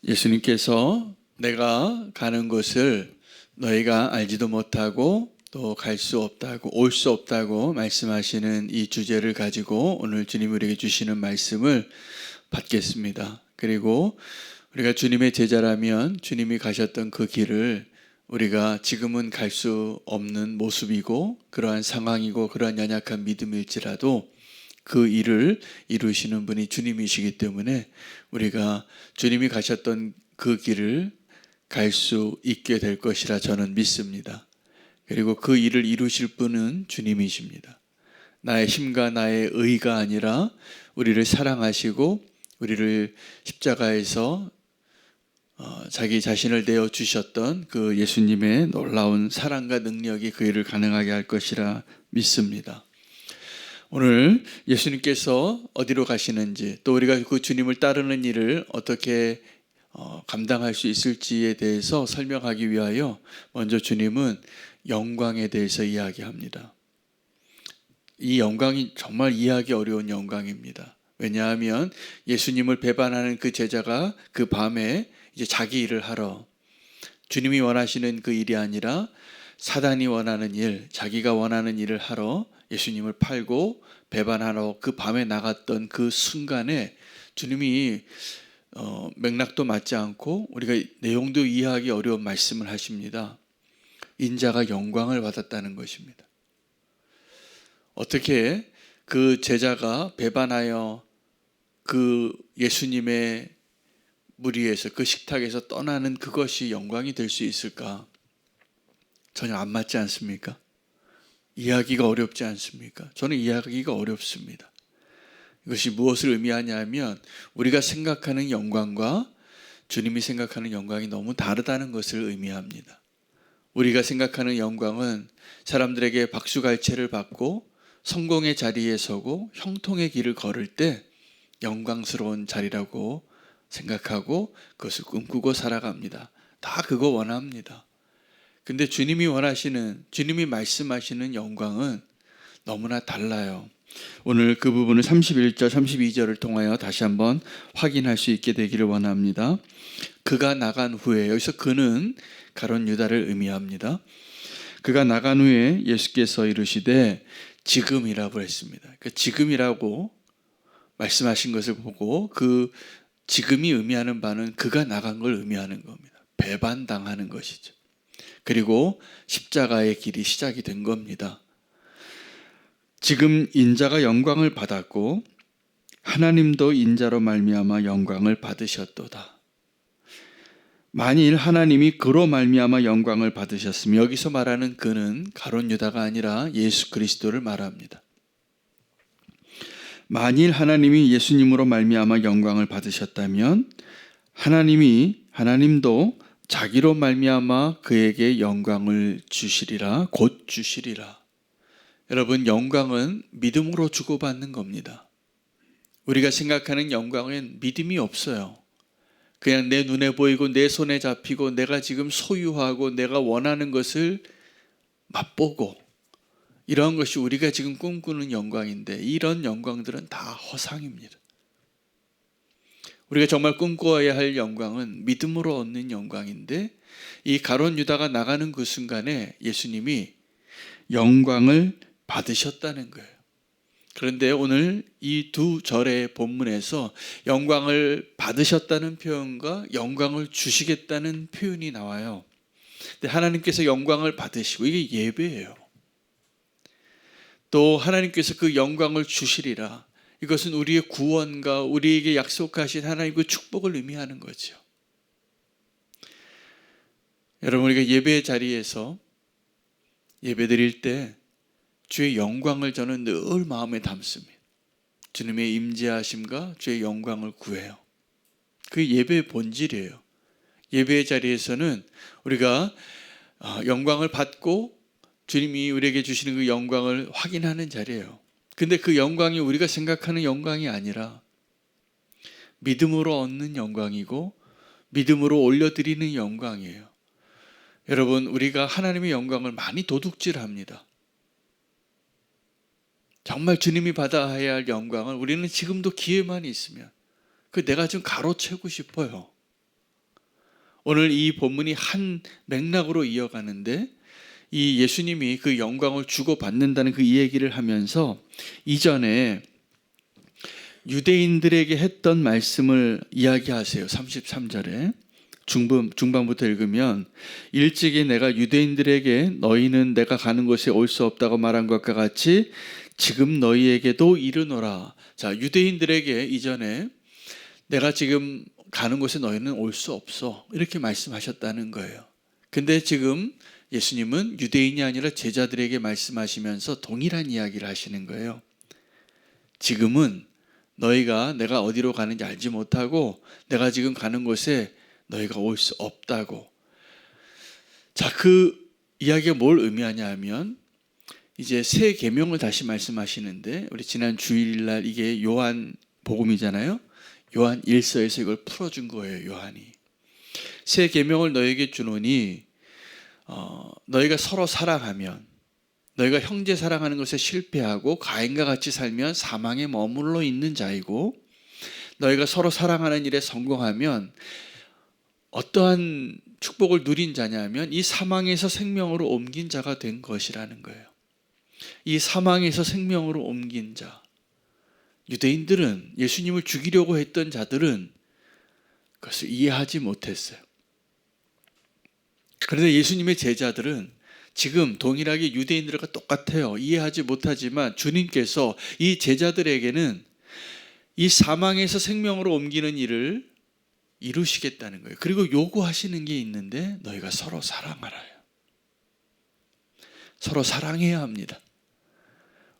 예수님께서 내가 가는 곳을 너희가 알지도 못하고 또 갈 수 없다고, 올 수 없다고 말씀하시는 이 주제를 가지고 오늘 주님 우리에게 주시는 말씀을 받겠습니다. 그리고 우리가 주님의 제자라면 주님이 가셨던 그 길을 우리가 지금은 갈 수 없는 모습이고 그러한 상황이고 그러한 연약한 믿음일지라도 그 일을 이루시는 분이 주님이시기 때문에 우리가 주님이 가셨던 그 길을 갈 수 있게 될 것이라 저는 믿습니다. 그리고 그 일을 이루실 분은 주님이십니다. 나의 힘과 나의 의가 아니라 우리를 사랑하시고 우리를 십자가에서 자기 자신을 내어주셨던 그 예수님의 놀라운 사랑과 능력이 그 일을 가능하게 할 것이라 믿습니다. 오늘 예수님께서 어디로 가시는지 또 우리가 그 주님을 따르는 일을 어떻게 감당할 수 있을지에 대해서 설명하기 위하여 먼저 주님은 영광에 대해서 이야기합니다. 이 영광이 정말 이해하기 어려운 영광입니다. 왜냐하면 예수님을 배반하는 그 제자가 그 밤에 이제 자기 일을 하러, 주님이 원하시는 그 일이 아니라 사단이 원하는 일, 자기가 원하는 일을 하러 예수님을 팔고 배반하러 그 밤에 나갔던 그 순간에 주님이 맥락도 맞지 않고 우리가 내용도 이해하기 어려운 말씀을 하십니다. 인자가 영광을 받았다는 것입니다. 어떻게 그 제자가 배반하여 그 예수님의 무리에서 그 식탁에서 떠나는 그것이 영광이 될 수 있을까? 전혀 안 맞지 않습니까? 이해하기가 어렵지 않습니까? 저는 이해하기가 어렵습니다. 이것이 무엇을 의미하냐면 우리가 생각하는 영광과 주님이 생각하는 영광이 너무 다르다는 것을 의미합니다. 우리가 생각하는 영광은 사람들에게 박수갈채를 받고 성공의 자리에 서고 형통의 길을 걸을 때 영광스러운 자리라고 생각하고 그것을 꿈꾸고 살아갑니다. 다 그거 원합니다. 근데 주님이 원하시는, 주님이 말씀하시는 영광은 너무나 달라요. 오늘 그 부분을 31절, 32절을 통하여 다시 한번 확인할 수 있게 되기를 원합니다. 그가 나간 후에, 여기서 그는 가룟 유다를 의미합니다. 그가 나간 후에 예수께서 이르시되 지금이라고 했습니다. 그 지금이라고 말씀하신 것을 보고 그 지금이 의미하는 바는 그가 나간 걸 의미하는 겁니다. 배반당하는 것이죠. 그리고 십자가의 길이 시작이 된 겁니다. 지금 인자가 영광을 받았고 하나님도 인자로 말미암아 영광을 받으셨도다. 만일 하나님이 그로 말미암아 영광을 받으셨으면 여기서 말하는 그는 가룟 유다가 아니라 예수 그리스도를 말합니다. 만일 하나님이 예수님으로 말미암아 영광을 받으셨다면 하나님도 자기로 말미암아 그에게 영광을 주시리라, 곧 주시리라. 여러분, 영광은 믿음으로 주고받는 겁니다. 우리가 생각하는 영광은 믿음이 없어요. 그냥 내 눈에 보이고 내 손에 잡히고 내가 지금 소유하고 내가 원하는 것을 맛보고 이런 것이 우리가 지금 꿈꾸는 영광인데 이런 영광들은 다 허상입니다. 우리가 정말 꿈꿔야 할 영광은 믿음으로 얻는 영광인데 이 가룟 유다가 나가는 그 순간에 예수님이 영광을 받으셨다는 거예요. 그런데 오늘 이 두 절의 본문에서 영광을 받으셨다는 표현과 영광을 주시겠다는 표현이 나와요. 근데 하나님께서 영광을 받으시고 이게 예배예요. 또 하나님께서 그 영광을 주시리라. 이것은 우리의 구원과 우리에게 약속하신 하나님의 축복을 의미하는 거죠. 여러분, 우리가 예배의 자리에서 예배 드릴 때 주의 영광을 저는 늘 마음에 담습니다. 주님의 임재하심과 주의 영광을 구해요. 그게 예배의 본질이에요. 예배의 자리에서는 우리가 영광을 받고 주님이 우리에게 주시는 그 영광을 확인하는 자리예요. 근데 그 영광이 우리가 생각하는 영광이 아니라 믿음으로 얻는 영광이고 믿음으로 올려드리는 영광이에요. 여러분, 우리가 하나님의 영광을 많이 도둑질합니다. 정말 주님이 받아야 할 영광을 우리는 지금도 기회만 있으면 내가 좀 가로채고 싶어요. 오늘 이 본문이 한 맥락으로 이어가는데 이 예수님이 그 영광을 주고받는다는 그 이야기를 하면서 이전에 유대인들에게 했던 말씀을 이야기하세요. 33절에 중반부터 읽으면 일찍이 내가 유대인들에게 너희는 내가 가는 곳에 올 수 없다고 말한 것과 같이 지금 너희에게도 이르노라. 자, 유대인들에게 이전에 내가 지금 가는 곳에 너희는 올 수 없어 이렇게 말씀하셨다는 거예요. 근데 지금 예수님은 유대인이 아니라 제자들에게 말씀하시면서 동일한 이야기를 하시는 거예요. 지금은 너희가 내가 어디로 가는지 알지 못하고 내가 지금 가는 곳에 너희가 올 수 없다고. 자, 그 이야기가 뭘 의미하냐 하면 이제 새 계명을 다시 말씀하시는데 우리 지난 주일날 이게 요한 복음이잖아요. 요한 1서에서 이걸 풀어준 거예요. 요한이 새 계명을 너에게 주노니 너희가 서로 사랑하면 너희가 형제 사랑하는 것에 실패하고 가인과 같이 살면 사망에 머물러 있는 자이고 너희가 서로 사랑하는 일에 성공하면 어떠한 축복을 누린 자냐면 이 사망에서 생명으로 옮긴 자가 된 것이라는 거예요. 이 사망에서 생명으로 옮긴 자. 유대인들은 예수님을 죽이려고 했던 자들은 그것을 이해하지 못했어요. 그런데 예수님의 제자들은 지금 동일하게 유대인들과 똑같아요. 이해하지 못하지만 주님께서 이 제자들에게는 이 사망에서 생명으로 옮기는 일을 이루시겠다는 거예요. 그리고 요구하시는 게 있는데 너희가 서로 사랑하라요. 서로 사랑해야 합니다.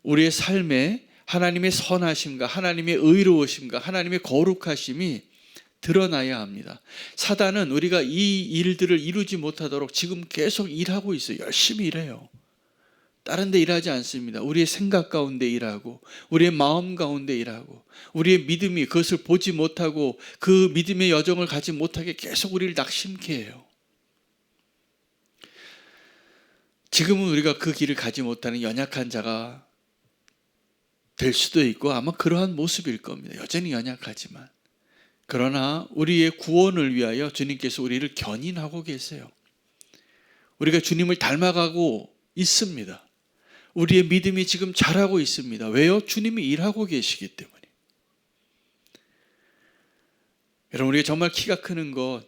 우리의 삶에 하나님의 선하심과 하나님의 의로우심과 하나님의 거룩하심이 드러나야 합니다. 사단은 우리가 이 일들을 이루지 못하도록 지금 계속 일하고 있어요. 열심히 일해요. 다른 데 일하지 않습니다. 우리의 생각 가운데 일하고 우리의 마음 가운데 일하고 우리의 믿음이 그것을 보지 못하고 그 믿음의 여정을 가지 못하게 계속 우리를 낙심케 해요. 지금은 우리가 그 길을 가지 못하는 연약한 자가 될 수도 있고 아마 그러한 모습일 겁니다. 여전히 연약하지만. 그러나 우리의 구원을 위하여 주님께서 우리를 견인하고 계세요. 우리가 주님을 닮아가고 있습니다. 우리의 믿음이 지금 자라고 있습니다. 왜요? 주님이 일하고 계시기 때문에. 여러분, 우리가 정말 키가 크는 것,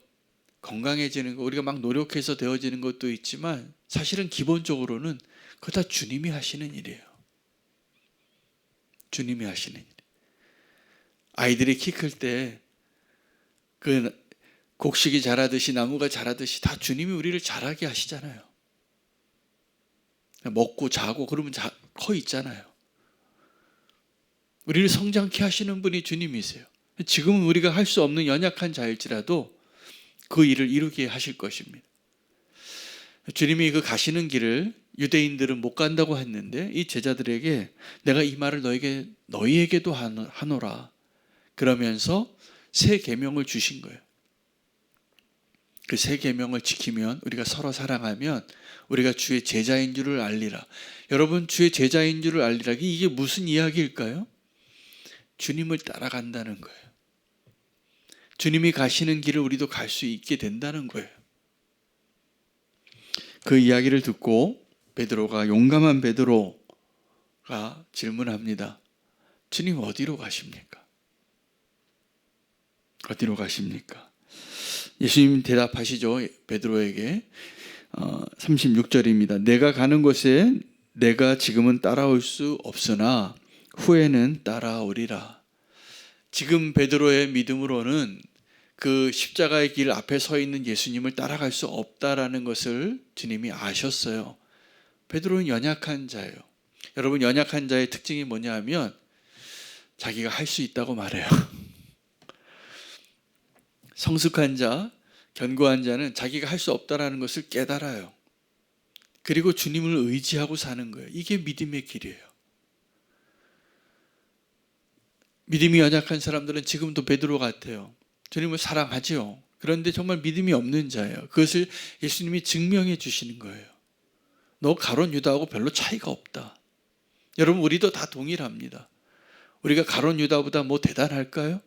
건강해지는 것, 우리가 막 노력해서 되어지는 것도 있지만 사실은 기본적으로는 그거 다 주님이 하시는 일이에요. 주님이 하시는 일. 아이들이 키 클 때 그 곡식이 자라듯이 나무가 자라듯이 다 주님이 우리를 자라게 하시잖아요. 먹고 자고 그러면 커 있잖아요. 우리를 성장케 하시는 분이 주님이세요. 지금은 우리가 할 수 없는 연약한 자일지라도 그 일을 이루게 하실 것입니다. 주님이 그 가시는 길을 유대인들은 못 간다고 했는데 이 제자들에게 내가 이 말을 너희에게도 하노라 그러면서 새 계명을 주신 거예요. 그 새 계명을 지키면 우리가 서로 사랑하면 우리가 주의 제자인 줄을 알리라. 여러분, 주의 제자인 줄을 알리라. 이게 무슨 이야기일까요? 주님을 따라간다는 거예요. 주님이 가시는 길을 우리도 갈 수 있게 된다는 거예요. 그 이야기를 듣고 베드로가, 용감한 베드로가 질문합니다. 주님 어디로 가십니까? 어디로 가십니까? 예수님 대답하시죠. 베드로에게 36절입니다. 내가 가는 곳에 내가 지금은 따라올 수 없으나 후에는 따라오리라. 지금 베드로의 믿음으로는 그 십자가의 길 앞에 서 있는 예수님을 따라갈 수 없다라는 것을 주님이 아셨어요. 베드로는 연약한 자예요. 여러분, 연약한 자의 특징이 뭐냐 하면 자기가 할 수 있다고 말해요. 성숙한 자, 견고한 자는 자기가 할 수 없다라는 것을 깨달아요. 그리고 주님을 의지하고 사는 거예요. 이게 믿음의 길이에요. 믿음이 연약한 사람들은 지금도 베드로 같아요. 주님을 사랑하죠. 그런데 정말 믿음이 없는 자예요. 그것을 예수님이 증명해 주시는 거예요. 너 가룟 유다하고 별로 차이가 없다. 여러분, 우리도 다 동일합니다. 우리가 가룟 유다보다 뭐 대단할까요?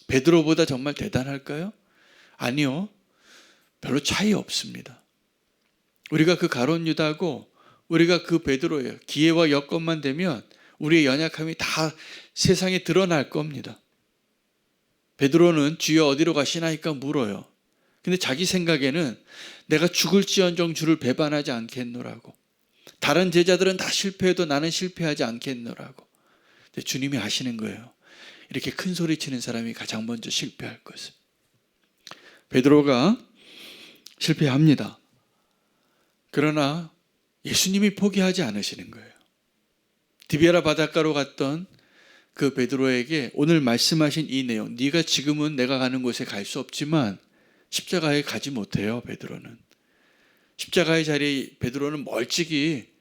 베드로보다 정말 대단할까요? 아니요. 별로 차이 없습니다. 우리가 그 가룟 유다고 우리가 그 베드로예요. 기회와 여건만 되면 우리의 연약함이 다 세상에 드러날 겁니다. 베드로는 주여 어디로 가시나이까 물어요. 근데 자기 생각에는 내가 죽을지언정 주를 배반하지 않겠노라고. 다른 제자들은 다 실패해도 나는 실패하지 않겠노라고. 근데 주님이 아시는 거예요. 이렇게 큰 소리 치는 사람이 가장 먼저 실패할 것을. 베드로가 실패합니다. 그러나 예수님이 포기하지 않으시는 거예요. 디베라 바닷가로 갔던 그 베드로에게 오늘 말씀하신 이 내용, 네가 지금은 내가 가는 곳에 갈 수 없지만 십자가에 가지 못해요. 베드로는 십자가의 자리에 베드로는 멀찍이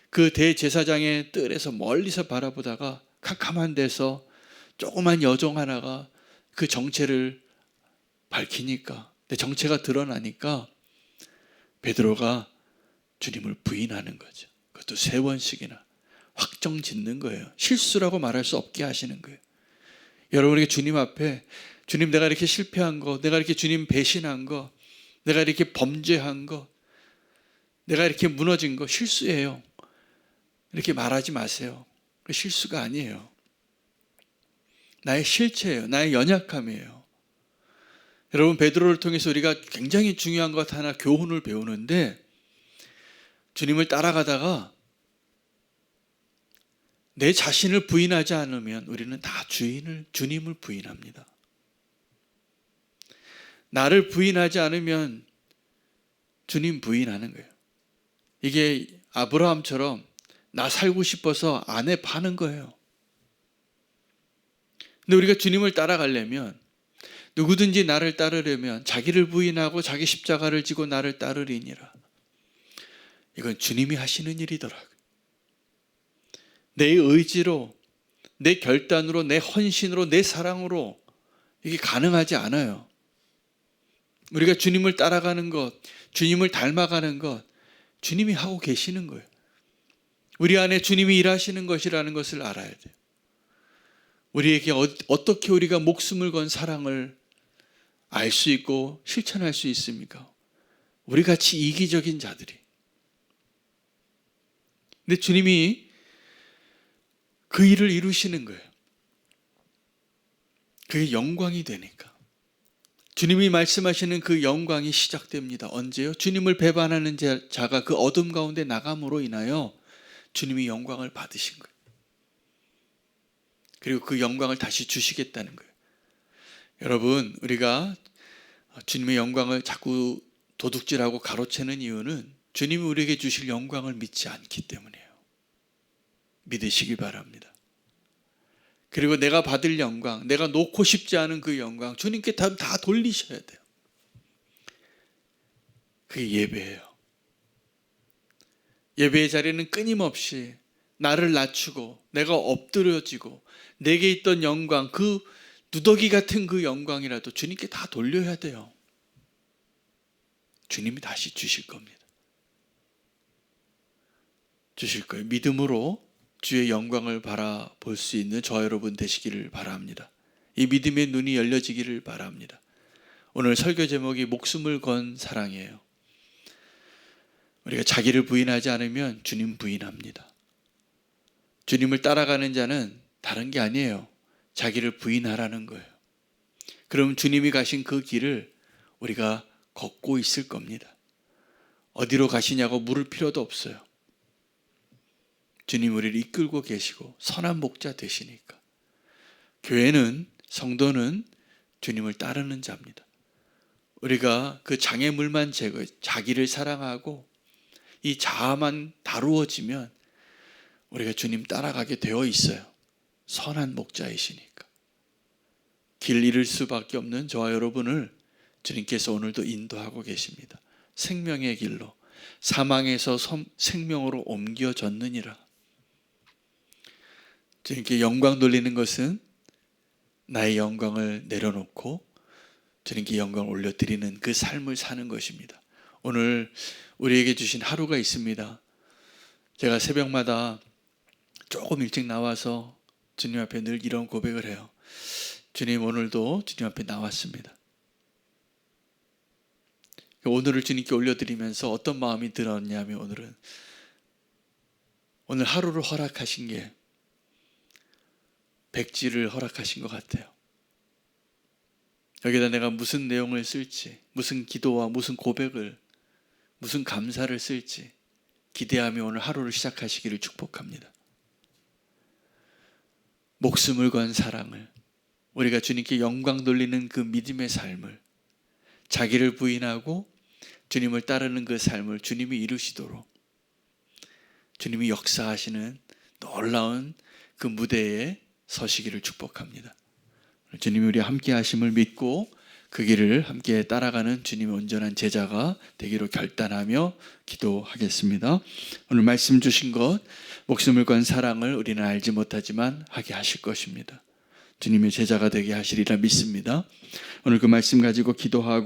그 대제사장의 뜰에서 멀리서 바라보다가 캄캄한 데서 조그만 여종 하나가 그 정체를 밝히니까, 내 정체가 드러나니까 베드로가 주님을 부인하는 거죠. 그것도 3번씩이나 확정 짓는 거예요. 실수라고 말할 수 없게 하시는 거예요. 여러분에게 주님 앞에, 주님 내가 이렇게 실패한 거, 내가 이렇게 주님 배신한 거, 내가 이렇게 범죄한 거, 내가 이렇게 무너진 거 실수예요. 이렇게 말하지 마세요. 실수가 아니에요. 나의 실체예요. 나의 연약함이에요. 여러분, 베드로를 통해서 우리가 굉장히 중요한 것 하나 교훈을 배우는데, 주님을 따라가다가 내 자신을 부인하지 않으면 우리는 다 주님을 부인합니다. 나를 부인하지 않으면 주님 부인하는 거예요. 이게 아브라함처럼 나 살고 싶어서 아내 파는 거예요. 근데 우리가 주님을 따라가려면, 누구든지 나를 따르려면 자기를 부인하고 자기 십자가를 지고 나를 따르리니라. 이건 주님이 하시는 일이더라고요. 내 의지로, 내 결단으로, 내 헌신으로, 내 사랑으로 이게 가능하지 않아요. 우리가 주님을 따라가는 것, 주님을 닮아가는 것, 주님이 하고 계시는 거예요. 우리 안에 주님이 일하시는 것이라는 것을 알아야 돼요. 우리에게 어떻게 우리가 목숨을 건 사랑을 알 수 있고 실천할 수 있습니까? 우리 같이 이기적인 자들이. 근데 주님이 그 일을 이루시는 거예요. 그게 영광이 되니까. 주님이 말씀하시는 그 영광이 시작됩니다. 언제요? 주님을 배반하는 자가 그 어둠 가운데 나감으로 인하여 주님이 영광을 받으신 거예요. 그리고 그 영광을 다시 주시겠다는 거예요. 여러분, 우리가 주님의 영광을 자꾸 도둑질하고 가로채는 이유는 주님이 우리에게 주실 영광을 믿지 않기 때문이에요. 믿으시기 바랍니다. 그리고 내가 받을 영광, 내가 놓고 싶지 않은 그 영광, 주님께 다 돌리셔야 돼요. 그게 예배예요. 예배의 자리는 끊임없이 나를 낮추고 내가 엎드려지고 내게 있던 영광, 그 누더기 같은 그 영광이라도 주님께 다 돌려야 돼요. 주님이 다시 주실 겁니다. 주실 거예요. 믿음으로 주의 영광을 바라볼 수 있는 저와 여러분 되시기를 바랍니다. 이 믿음의 눈이 열려지기를 바랍니다. 오늘 설교 제목이 목숨을 건 사랑이에요. 우리가 자기를 부인하지 않으면 주님 부인합니다. 주님을 따라가는 자는 다른 게 아니에요. 자기를 부인하라는 거예요. 그럼 주님이 가신 그 길을 우리가 걷고 있을 겁니다. 어디로 가시냐고 물을 필요도 없어요. 주님 우리를 이끌고 계시고 선한 목자 되시니까. 교회는, 성도는 주님을 따르는 자입니다. 우리가 그 장애물만 제거해 자기를 사랑하고 이 자아만 다루어지면 우리가 주님 따라가게 되어 있어요. 선한 목자이시니까. 길 잃을 수밖에 없는 저와 여러분을 주님께서 오늘도 인도하고 계십니다. 생명의 길로, 사망에서 생명으로 옮겨졌느니라. 주님께 영광 돌리는 것은 나의 영광을 내려놓고 주님께 영광을 올려드리는 그 삶을 사는 것입니다. 오늘 우리에게 주신 하루가 있습니다. 제가 새벽마다 조금 일찍 나와서 주님 앞에 늘 이런 고백을 해요. 주님, 오늘도 주님 앞에 나왔습니다. 오늘을 주님께 올려드리면서 어떤 마음이 들었냐면 오늘 하루를 허락하신 게 백지를 허락하신 것 같아요. 여기다 내가 무슨 내용을 쓸지, 무슨 기도와 무슨 고백을, 무슨 감사를 쓸지 기대하며 오늘 하루를 시작하시기를 축복합니다. 목숨을 건 사랑을, 우리가 주님께 영광 돌리는 그 믿음의 삶을, 자기를 부인하고 주님을 따르는 그 삶을 주님이 이루시도록 주님이 역사하시는 놀라운 그 무대에 서시기를 축복합니다. 주님이 우리 함께 하심을 믿고 그 길을 함께 따라가는 주님의 온전한 제자가 되기로 결단하며 기도하겠습니다. 오늘 말씀 주신 것, 목숨을 건 사랑을 우리는 알지 못하지만 하게 하실 것입니다. 주님의 제자가 되게 하시리라 믿습니다. 오늘 그 말씀 가지고 기도하고